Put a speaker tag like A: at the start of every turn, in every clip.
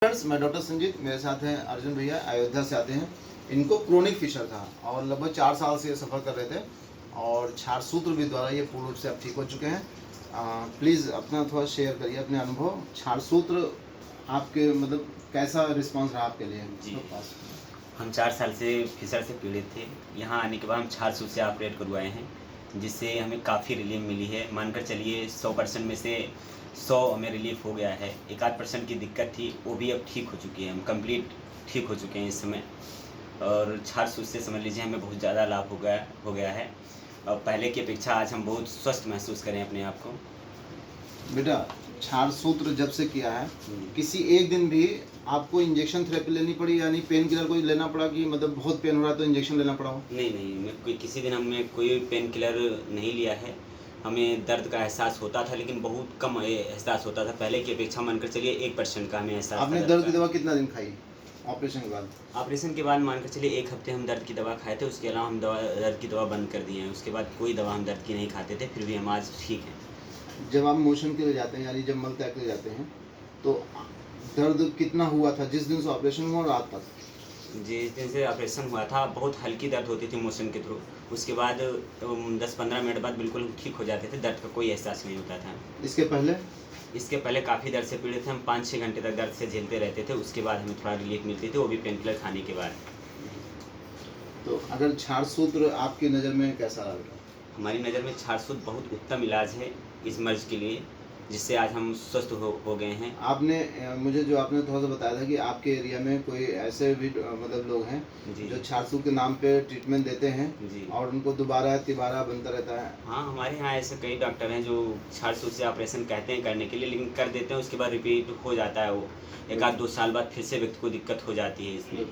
A: Friends, मैं doctor Sanjeet, मेरे साथ हैं अर्जुन भैया, अयोध्या से आते हैं। इनको क्रोनिक फिशर था और लगभग 4 साल से ये सफ़र कर रहे थे और क्षार सूत्र भी द्वारा ये पूर्ण रूप से अब ठीक हो चुके हैं। प्लीज़ अपना थोड़ा शेयर करिए अपने अनुभव। क्षार सूत्र आपके मतलब कैसा रिस्पांस रहा आपके लिए?
B: जी, हम 4 साल से फिशर से पीड़ित थे। यहाँ आने के बाद हम क्षार सूत्र से ऑपरेट करवाए हैं, जिससे हमें काफ़ी रिलीफ मिली है। मानकर चलिए 100% में से 100 हमें रिलीफ हो गया है। 1-8% की दिक्कत थी, वो भी अब ठीक हो चुकी है। हम कंप्लीट ठीक हो चुके हैं इस समय और क्षार सूत्र से समझ लीजिए हमें बहुत ज़्यादा लाभ हो गया है और पहले की अपेक्षा आज हम बहुत स्वस्थ महसूस करें अपने आप को।
A: बेटा, क्षार सूत्र जब से किया है, किसी एक दिन भी आपको इंजेक्शन थेरेपी लेनी पड़ी, यानी पेन किलर कोई लेना पड़ा कि मतलब बहुत पेन हो रहा है तो इंजेक्शन लेना पड़ा हो?
B: नहीं, मैं किसी दिन हमने कोई पेन किलर नहीं लिया है। हमें दर्द का एहसास होता था, लेकिन बहुत कम एहसास होता था। पहले की अपेक्षा मानकर चलिए 1% का हमें एहसास
A: आपने
B: था
A: दर्द की दवा कितना दिन खाई ऑपरेशन के बाद?
B: ऑपरेशन के बाद मानकर चलिए 1 हफ्ते हम दर्द की दवा खाए थे। उसके अलावा हम दर्द की दवा बंद कर दिए हैं। उसके बाद कोई दवा हम दर्द की नहीं खाते थे, फिर भी हम आज ठीक हैं।
A: जब आप मोशन के लिए जाते हैं, यानी जब मल त्याग के लिए जाते हैं, तो दर्द कितना हुआ था जिस दिन से ऑपरेशन हुआ और रात तक?
B: जिस दिन से ऑपरेशन हुआ था बहुत हल्की दर्द होती थी मोशन के थ्रू। उसके बाद 10-15 मिनट बाद बिल्कुल ठीक हो जाते थे, दर्द का कोई एहसास नहीं होता था। इसके पहले काफ़ी दर्द से पीड़ित थे हम। 5-6 घंटे तक दर्द से झेलते रहते थे। उसके बाद हमें थोड़ा रिलीफ मिलती थी, वो भी पेन किलर खाने के बाद।
A: तो अगर क्षार सूत्र आपकी नज़र में कैसा रहा?
B: हमारी नज़र में क्षार सूत्र बहुत उत्तम इलाज है इस मर्ज के लिए, जिससे आज हम स्वस्थ हो गए हैं।
A: आपने मुझे जो आपने थोड़ा सा बताया था कि आपके एरिया में कोई ऐसे भी मतलब लोग हैं जो क्षार सूत्र के नाम पे ट्रीटमेंट देते हैं
B: जी,
A: और उनको दोबारा तिबारा बनता रहता है।
B: हाँ, हमारे यहाँ ऐसे कई डॉक्टर हैं जो क्षार सूत्र से ऑपरेशन कहते हैं करने के लिए, लेकिन कर देते हैं। उसके बाद रिपीट हो जाता है वो। 1-2 साल बाद फिर से व्यक्ति को दिक्कत हो जाती है इसमें।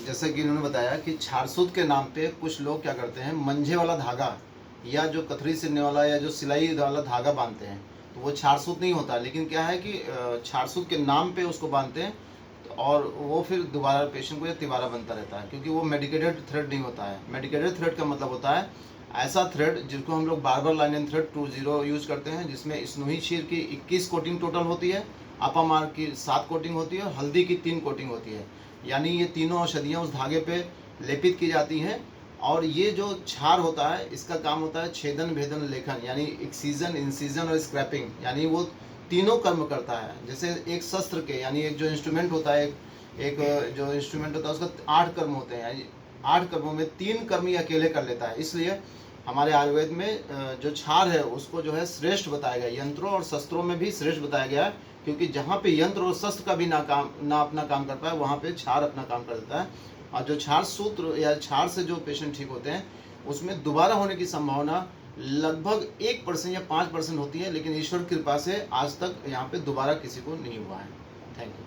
A: जैसा कि इन्होंने बताया कि क्षार सूत्र के नाम पे कुछ लोग क्या करते हैं, मंझे वाला धागा या जो कतरी सिलने वाला या जो सिलाई वाला धागा बांधते हैं, तो वो क्षार सूत्र नहीं होता। लेकिन क्या है कि क्षार सूत्र के नाम पे उसको बांधते हैं और वो फिर दोबारा पेशेंट को या तिबारा बनता रहता है, क्योंकि वो मेडिकेटेड थ्रेड नहीं होता है। मेडिकेटेड थ्रेड का मतलब होता है ऐसा थ्रेड जिसको हम लोग बार्बर लाइनन थ्रेड 20 यूज़ करते हैं, जिसमें स्नोही क्षीर की 21 कोटिंग टोटल होती है, अपामार की 7 कोटिंग होती है और हल्दी की 3 कोटिंग होती है। यानी ये तीनों औषधियाँ उस धागे पे लेपित की जाती हैं और ये जो क्षार होता है इसका काम होता है छेदन, भेदन, लेखन, यानी एक्सीजन, इंसिजन और स्क्रैपिंग, यानी वो तीनों कर्म करता है। जैसे एक शस्त्र के, यानी एक जो इंस्ट्रूमेंट होता है, एक जो इंस्ट्रूमेंट होता है उसका 8 कर्म होते हैं, यानी 8 कर्मों में 3 कर्म ही अकेले कर लेता है। इसलिए हमारे आयुर्वेद में जो क्षार है उसको जो है श्रेष्ठ बताया गया, यंत्रों और शस्त्रों में भी श्रेष्ठ बताया गया है, क्योंकि जहाँ पे यंत्र और शस्त्र का भी ना अपना काम कर पाए, वहाँ पे क्षार अपना काम कर देता है। और जो क्षार सूत्र या क्षार से जो पेशेंट ठीक होते हैं उसमें दोबारा होने की संभावना लगभग 1% या 5% होती है, लेकिन ईश्वर की कृपा से आज तक यहाँ पे दोबारा किसी को नहीं हुआ है। Thank you.